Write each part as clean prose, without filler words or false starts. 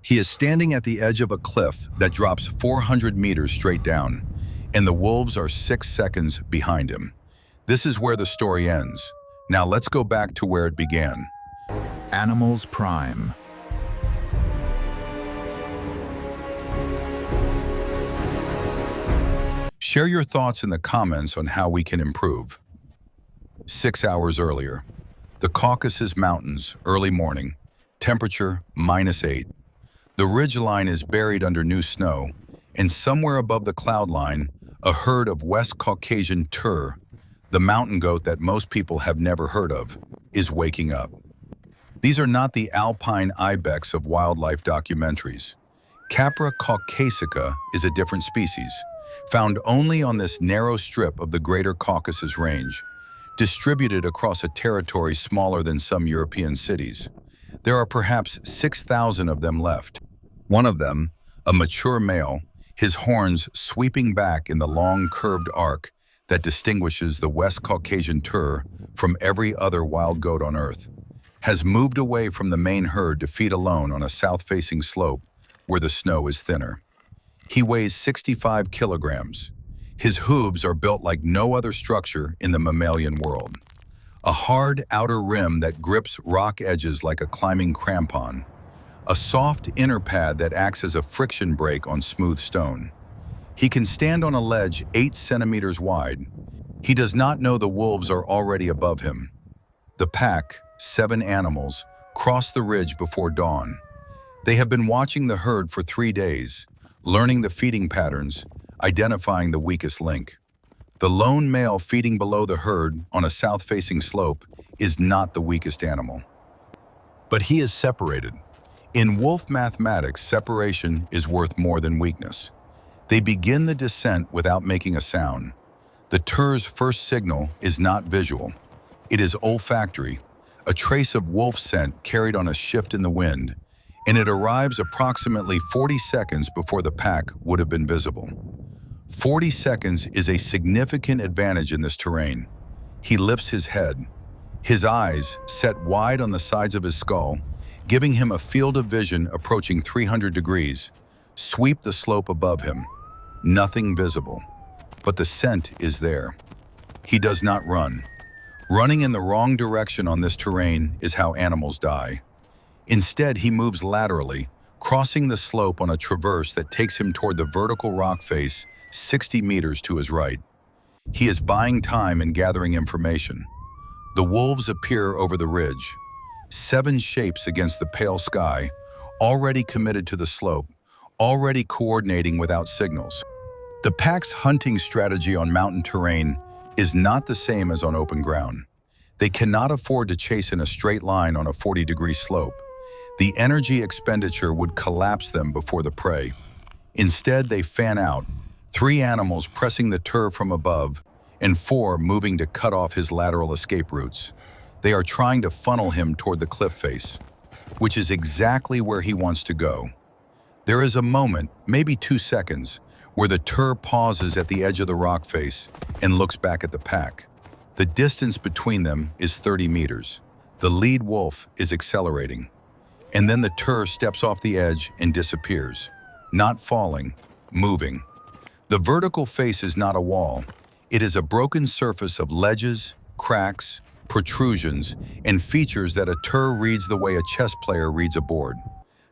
He is standing at the edge of a cliff that drops 400 meters straight down, and the wolves are 6 seconds behind him. This is where the story ends. Now let's go back to where it began. Animals Prime. Share your thoughts in the comments on how we can improve. 6 hours earlier, the Caucasus Mountains, early morning, temperature -8. The ridgeline is buried under new snow, and somewhere above the cloud line, a herd of West Caucasian tur, the mountain goat that most people have never heard of, is waking up. These are not the alpine ibex of wildlife documentaries. Capra caucasica is a different species, found only on this narrow strip of the Greater Caucasus Range, distributed across a territory smaller than some European cities. There are perhaps 6,000 of them left. One of them, a mature male, his horns sweeping back in the long curved arc that distinguishes the West Caucasian tur from every other wild goat on Earth, has moved away from the main herd to feed alone on a south-facing slope where the snow is thinner. He weighs 65 kilograms. His hooves are built like no other structure in the mammalian world. A hard outer rim that grips rock edges like a climbing crampon. A soft inner pad that acts as a friction brake on smooth stone. He can stand on a ledge 8 centimeters wide. He does not know the wolves are already above him. The pack, 7 animals, cross the ridge before dawn. They have been watching the herd for 3 days, learning the feeding patterns, identifying the weakest link. The lone male feeding below the herd on a south-facing slope is not the weakest animal. But he is separated. In wolf mathematics, separation is worth more than weakness. They begin the descent without making a sound. The tur's first signal is not visual. It is olfactory, a trace of wolf scent carried on a shift in the wind, and it arrives approximately 40 seconds before the pack would have been visible. 40 seconds is a significant advantage in this terrain. He lifts his head, his eyes set wide on the sides of his skull, giving him a field of vision approaching 300 degrees, sweep the slope above him. Nothing visible, but the scent is there. He does not run. Running in the wrong direction on this terrain is how animals die. Instead, he moves laterally, crossing the slope on a traverse that takes him toward the vertical rock face 60 meters to his right. He is buying time and gathering information. The wolves appear over the ridge, 7 shapes against the pale sky, already committed to the slope, already coordinating without signals. The pack's hunting strategy on mountain terrain is not the same as on open ground. They cannot afford to chase in a straight line on a 40-degree slope. The energy expenditure would collapse them before the prey. Instead, they fan out, 3 animals pressing the tur from above, and 4 moving to cut off his lateral escape routes. They are trying to funnel him toward the cliff face, which is exactly where he wants to go. There is a moment, maybe 2 seconds, where the tur pauses at the edge of the rock face and looks back at the pack. The distance between them is 30 meters. The lead wolf is accelerating. And then the tur steps off the edge and disappears, not falling, moving. The vertical face is not a wall. It is a broken surface of ledges, cracks, protrusions, and features that a tur reads the way a chess player reads a board.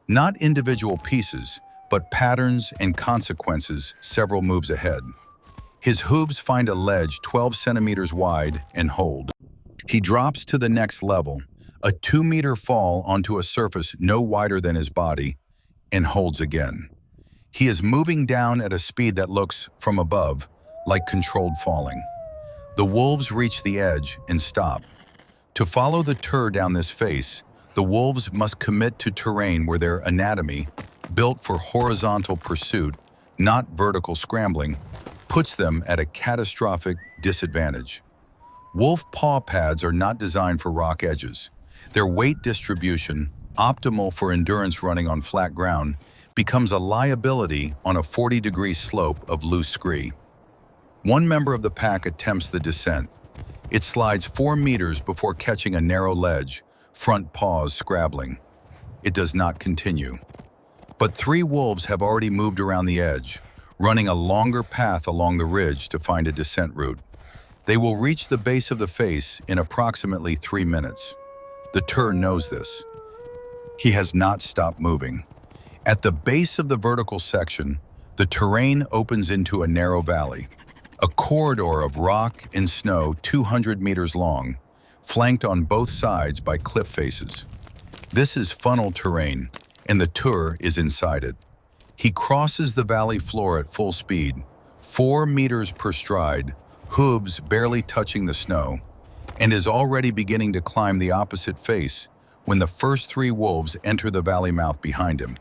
Not individual pieces, but patterns and consequences several moves ahead. His hooves find a ledge 12 centimeters wide and hold. He drops to the next level, a 2-meter fall onto a surface no wider than his body, and holds again. He is moving down at a speed that looks, from above, like controlled falling. The wolves reach the edge and stop. To follow the tur down this face, the wolves must commit to terrain where their anatomy, built for horizontal pursuit, not vertical scrambling, puts them at a catastrophic disadvantage. Wolf paw pads are not designed for rock edges. Their weight distribution, optimal for endurance running on flat ground, becomes a liability on a 40-degree slope of loose scree. One member of the pack attempts the descent. It slides 4 meters before catching a narrow ledge, front paws scrabbling. It does not continue. But 3 wolves have already moved around the edge, running a longer path along the ridge to find a descent route. They will reach the base of the face in approximately 3 minutes. The tur knows this. He has not stopped moving. At the base of the vertical section, the terrain opens into a narrow valley, a corridor of rock and snow 200 meters long, flanked on both sides by cliff faces. This is funnel terrain, and the tur is inside it. He crosses the valley floor at full speed, 4 meters per stride, hooves barely touching the snow, and is already beginning to climb the opposite face when the first 3 wolves enter the valley mouth behind him.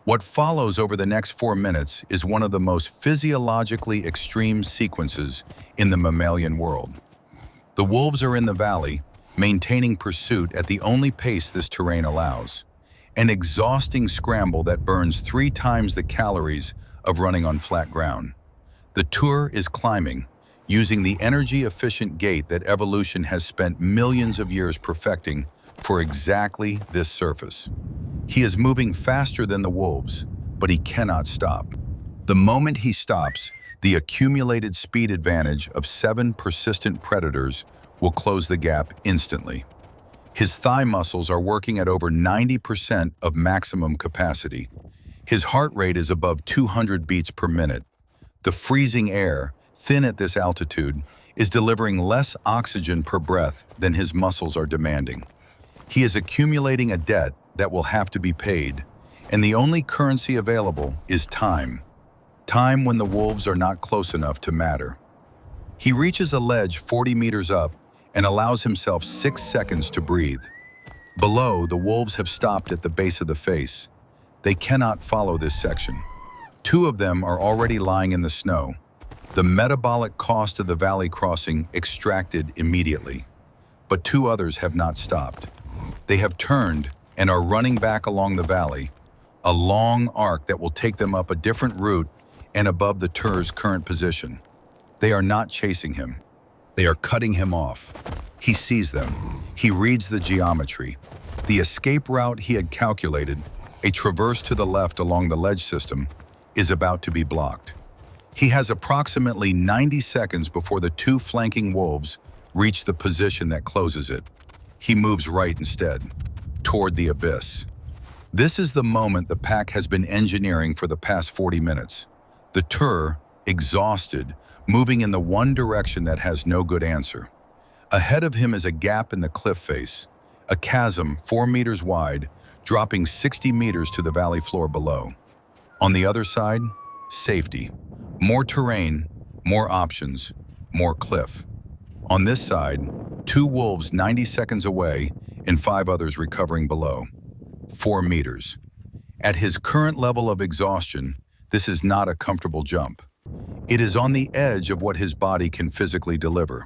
What follows over the next 4 minutes is one of the most physiologically extreme sequences in the mammalian world. The wolves are in the valley, maintaining pursuit at the only pace this terrain allows, an exhausting scramble that burns 3 times the calories of running on flat ground. The tur is climbing, using the energy-efficient gait that evolution has spent millions of years perfecting for exactly this surface. He is moving faster than the wolves, but he cannot stop. The moment he stops, the accumulated speed advantage of 7 persistent predators will close the gap instantly. His thigh muscles are working at over 90% of maximum capacity. His heart rate is above 200 beats per minute. The freezing air, thin at this altitude, is delivering less oxygen per breath than his muscles are demanding. He is accumulating a debt that will have to be paid, and the only currency available is time. Time when the wolves are not close enough to matter. He reaches a ledge 40 meters up and allows himself 6 seconds to breathe. Below, the wolves have stopped at the base of the face. They cannot follow this section. 2 of them are already lying in the snow. The metabolic cost of the valley crossing extracted immediately. But 2 others have not stopped. They have turned and are running back along the valley, a long arc that will take them up a different route and above the tur's current position. They are not chasing him. They are cutting him off. He sees them. He reads the geometry. The escape route he had calculated, a traverse to the left along the ledge system, is about to be blocked. He has approximately 90 seconds before the 2 flanking wolves reach the position that closes it. He moves right instead, toward the abyss. This is the moment the pack has been engineering for the past 40 minutes. The tur, exhausted, moving in the one direction that has no good answer. Ahead of him is a gap in the cliff face, a chasm 4 meters wide, dropping 60 meters to the valley floor below. On the other side, safety. More terrain, more options, more cliff. On this side, 2 wolves 90 seconds away and 5 others recovering below. 4 meters. At his current level of exhaustion, this is not a comfortable jump. It is on the edge of what his body can physically deliver.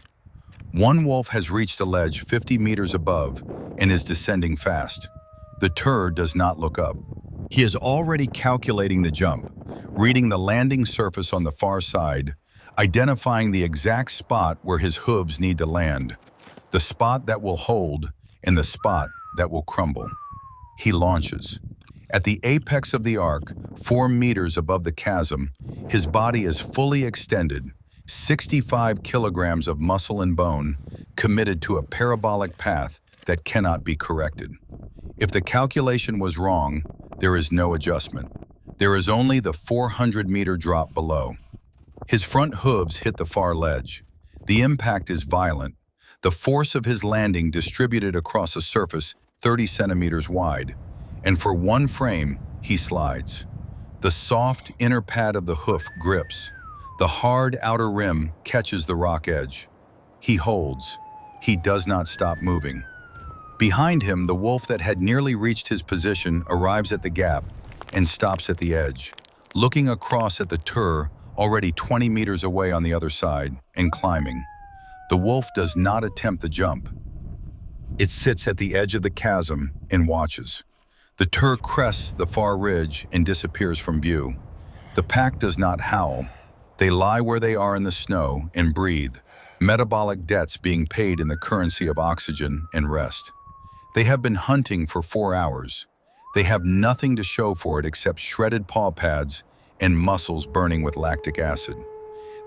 1 wolf has reached a ledge 50 meters above and is descending fast. The tur does not look up. He is already calculating the jump, reading the landing surface on the far side, identifying the exact spot where his hooves need to land, the spot that will hold and the spot that will crumble. He launches. At the apex of the arc, 4 meters above the chasm, his body is fully extended, 65 kilograms of muscle and bone, committed to a parabolic path that cannot be corrected. If the calculation was wrong, there is no adjustment. There is only the 400-meter drop below. His front hooves hit the far ledge. The impact is violent, the force of his landing distributed across a surface 30 centimeters wide, and for 1 frame, he slides. The soft inner pad of the hoof grips. The hard outer rim catches the rock edge. He holds. He does not stop moving. Behind him, the wolf that had nearly reached his position arrives at the gap and stops at the edge, looking across at the tur already 20 meters away on the other side and climbing. The wolf does not attempt the jump. It sits at the edge of the chasm and watches. The tur crests the far ridge and disappears from view. The pack does not howl. They lie where they are in the snow and breathe, metabolic debts being paid in the currency of oxygen and rest. They have been hunting for 4 hours. They have nothing to show for it except shredded paw pads and muscles burning with lactic acid.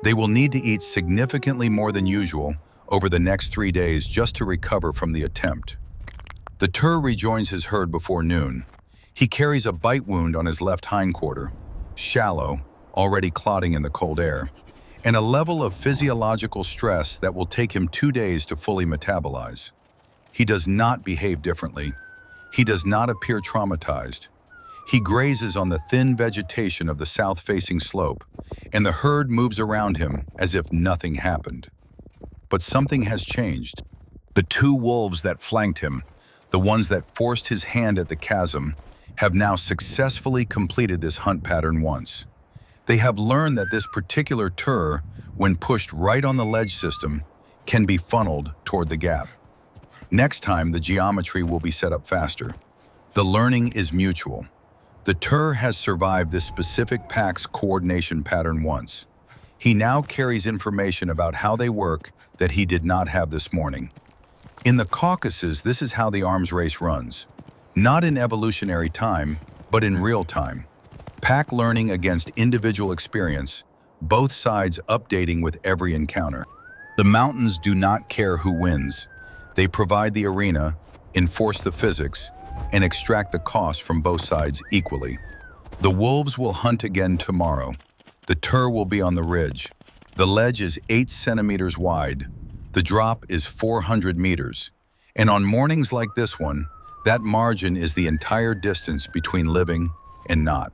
They will need to eat significantly more than usual over the next 3 days just to recover from the attempt. The tur rejoins his herd before noon. He carries a bite wound on his left hindquarter, shallow, already clotting in the cold air, and a level of physiological stress that will take him 2 days to fully metabolize. He does not behave differently. He does not appear traumatized. He grazes on the thin vegetation of the south-facing slope, and the herd moves around him as if nothing happened. But something has changed. The 2 wolves that flanked him, the ones that forced his hand at the chasm, have now successfully completed this hunt pattern once. They have learned that this particular tur, when pushed right on the ledge system, can be funneled toward the gap. Next time, the geometry will be set up faster. The learning is mutual. The tur has survived this specific pack's coordination pattern once. He now carries information about how they work that he did not have this morning. In the Caucasus, this is how the arms race runs. Not in evolutionary time, but in real time. Pack learning against individual experience, both sides updating with every encounter. The mountains do not care who wins. They provide the arena, enforce the physics, and extract the cost from both sides equally. The wolves will hunt again tomorrow. The tur will be on the ridge. The ledge is 8 centimeters wide. The drop is 400 meters. And on mornings like this one, that margin is the entire distance between living and not.